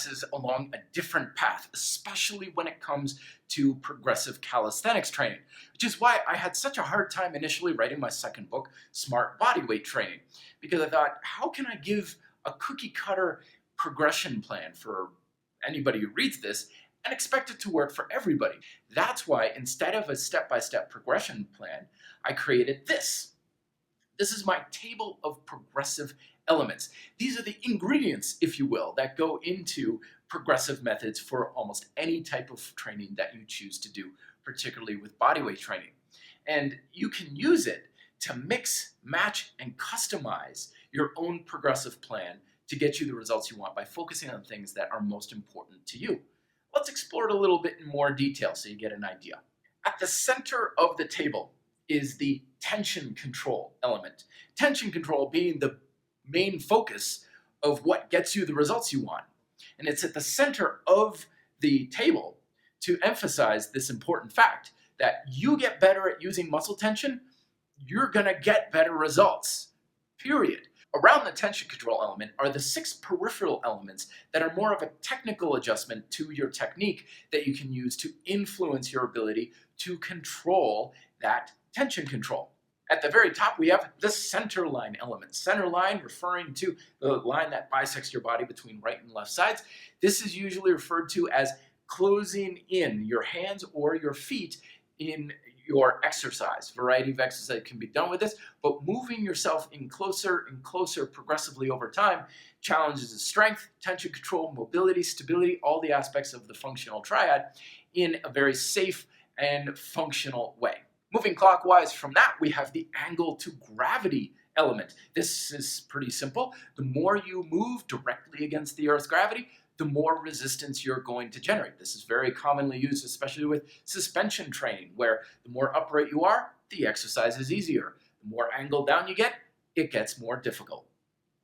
progresses along a different path, especially when it comes to progressive calisthenics training, which is why I had such a hard time initially writing my second book, Smart Bodyweight Training, because I thought, how can I give a cookie cutter progression plan for anybody who reads this and expect it to work for everybody? That's why instead of a step-by-step progression plan, I created this. This is my table of progressive elements. These are the ingredients, if you will, that go into progressive methods for almost any type of training that you choose to do, particularly with bodyweight training. And you can use it to mix, match, and customize your own progressive plan to get you the results you want by focusing on things that are most important to you. Let's explore it a little bit in more detail so you get an idea. At the center of the table is the tension control element. Tension control being the main focus of what gets you the results you want. And it's at the center of the table to emphasize this important fact that you get better at using muscle tension, you're gonna get better results, period. Around the tension control element are the 6 peripheral elements that are more of a technical adjustment to your technique that you can use to influence your ability to control that tension control. At the very top, we have the center line element. Center line referring to the line that bisects your body between right and left sides. This is usually referred to as closing in your hands or your feet in your exercise. Variety of exercise can be done with this, but moving yourself in closer and closer progressively over time challenges the strength, tension control, mobility, stability, all the aspects of the functional triad in a very safe and functional way. Moving clockwise from that, we have the angle to gravity element. This is pretty simple. The more you move directly against the Earth's gravity, the more resistance you're going to generate. This is very commonly used, especially with suspension training, where the more upright you are, the exercise is easier. The more angled down you get, it gets more difficult.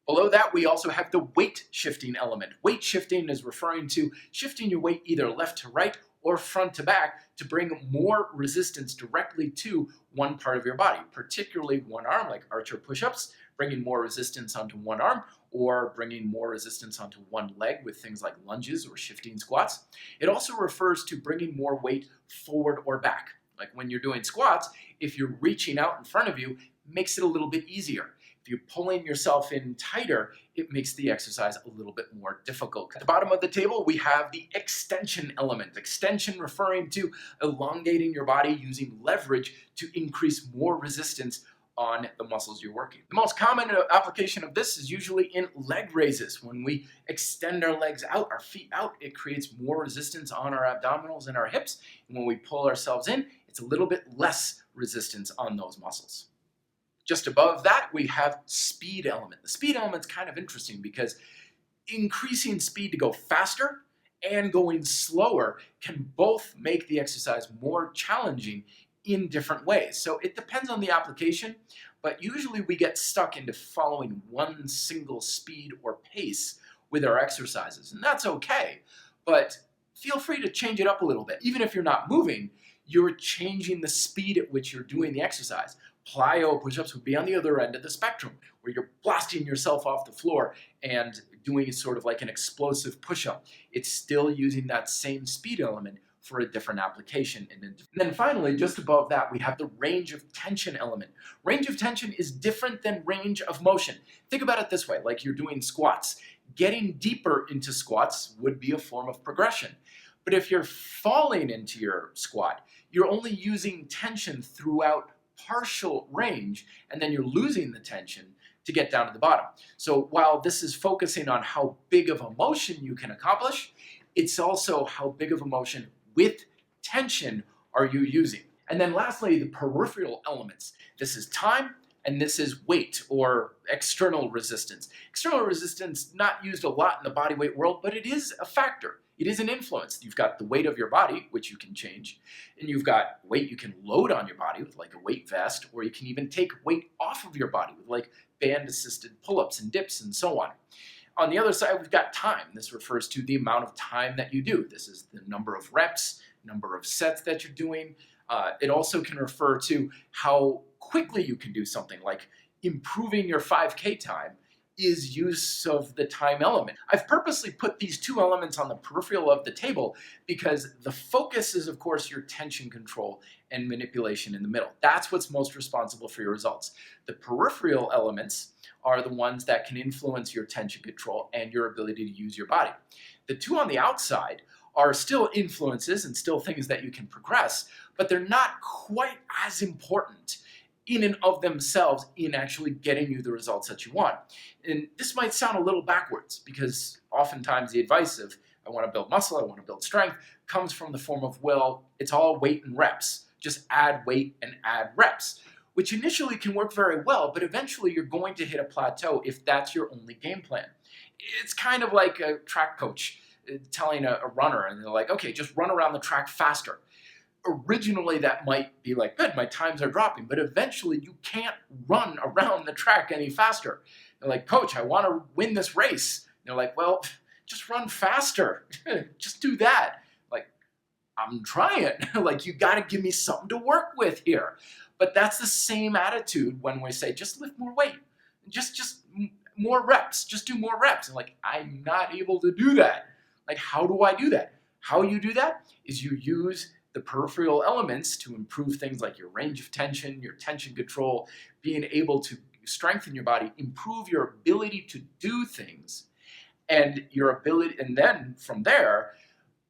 Below that, we also have the weight shifting element. Weight shifting is referring to shifting your weight either left to right or front to back to bring more resistance directly to one part of your body, particularly one arm, like archer push-ups, bringing more resistance onto one arm, or bringing more resistance onto one leg with things like lunges or shifting squats. It also refers to bringing more weight forward or back. Like when you're doing squats, if you're reaching out in front of you, it makes it a little bit easier. If you're pulling yourself in tighter, it makes the exercise a little bit more difficult. At the bottom of the table, we have the extension element. Extension referring to elongating your body using leverage to increase more resistance on the muscles you're working. The most common application of this is usually in leg raises. When we extend our legs out, our feet out, it creates more resistance on our abdominals and our hips. And when we pull ourselves in, it's a little bit less resistance on those muscles. Just above that, we have speed element. The speed element's kind of interesting because increasing speed to go faster and going slower can both make the exercise more challenging in different ways. So it depends on the application, but usually we get stuck into following one single speed or pace with our exercises, and that's okay, but feel free to change it up a little bit. Even if you're not moving, you're changing the speed at which you're doing the exercise. Plyo push-ups would be on the other end of the spectrum, where you're blasting yourself off the floor and doing sort of like an explosive push-up. It's still using that same speed element for a different application. And then finally, just above that, we have the range of tension element. Range of tension is different than range of motion. Think about it this way, like you're doing squats. Getting deeper into squats would be a form of progression. But if you're falling into your squat, you're only using tension throughout partial range, and then you're losing the tension to get down to the bottom. So while this is focusing on how big of a motion you can accomplish, it's also how big of a motion with tension are you using. And then lastly, the peripheral elements. This is time, and this is weight or external resistance. External resistance not used a lot in the bodyweight world, but it is a factor. It is an influence. You've got the weight of your body, which you can change, and you've got weight you can load on your body with like a weight vest, or you can even take weight off of your body with like band-assisted pull-ups and dips and so on. On the other side, we've got time. This refers to the amount of time that you do. This is the number of reps, number of sets that you're doing. It also can refer to how quickly you can do something, like improving your 5K time is use of the time element. I've purposely put these two elements on the peripheral of the table because the focus is, of course, your tension control and manipulation in the middle. That's what's most responsible for your results. The peripheral elements are the ones that can influence your tension control and your ability to use your body. The two on the outside are still influences and still things that you can progress, but they're not quite as important in and of themselves in actually getting you the results that you want. And this might sound a little backwards because oftentimes the advice of I want to build muscle, I want to build strength comes from the form of, well, it's all weight and reps. Just add weight and add reps, which initially can work very well, but eventually you're going to hit a plateau if that's your only game plan. It's kind of like a track coach telling a runner, and they're like, okay, just run around the track faster. Originally that might be like, good, my times are dropping, but eventually you can't run around the track any faster. They're like, coach, I want to win this race. And they're like, well, just run faster. Just do that. Like, I'm trying. Like, you got to give me something to work with here. But that's the same attitude when we say, just lift more weight. Just more reps. Just do more reps. And like, I'm not able to do that. Like, how do I do that? How you do that is you use the peripheral elements to improve things like your range of tension, your tension control, being able to strengthen your body, improve your ability to do things, and your ability, and then from there,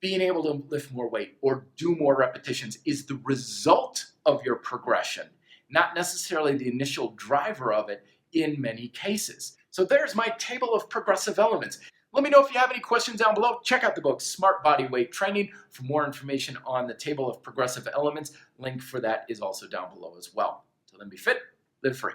being able to lift more weight or do more repetitions is the result of your progression, not necessarily the initial driver of it in many cases. So there's my table of progressive elements. Let me know if you have any questions down below. Check out the book, Smart Bodyweight Training, for more information on the table of progressive elements. Link for that is also down below as well. Till then, be fit, live free.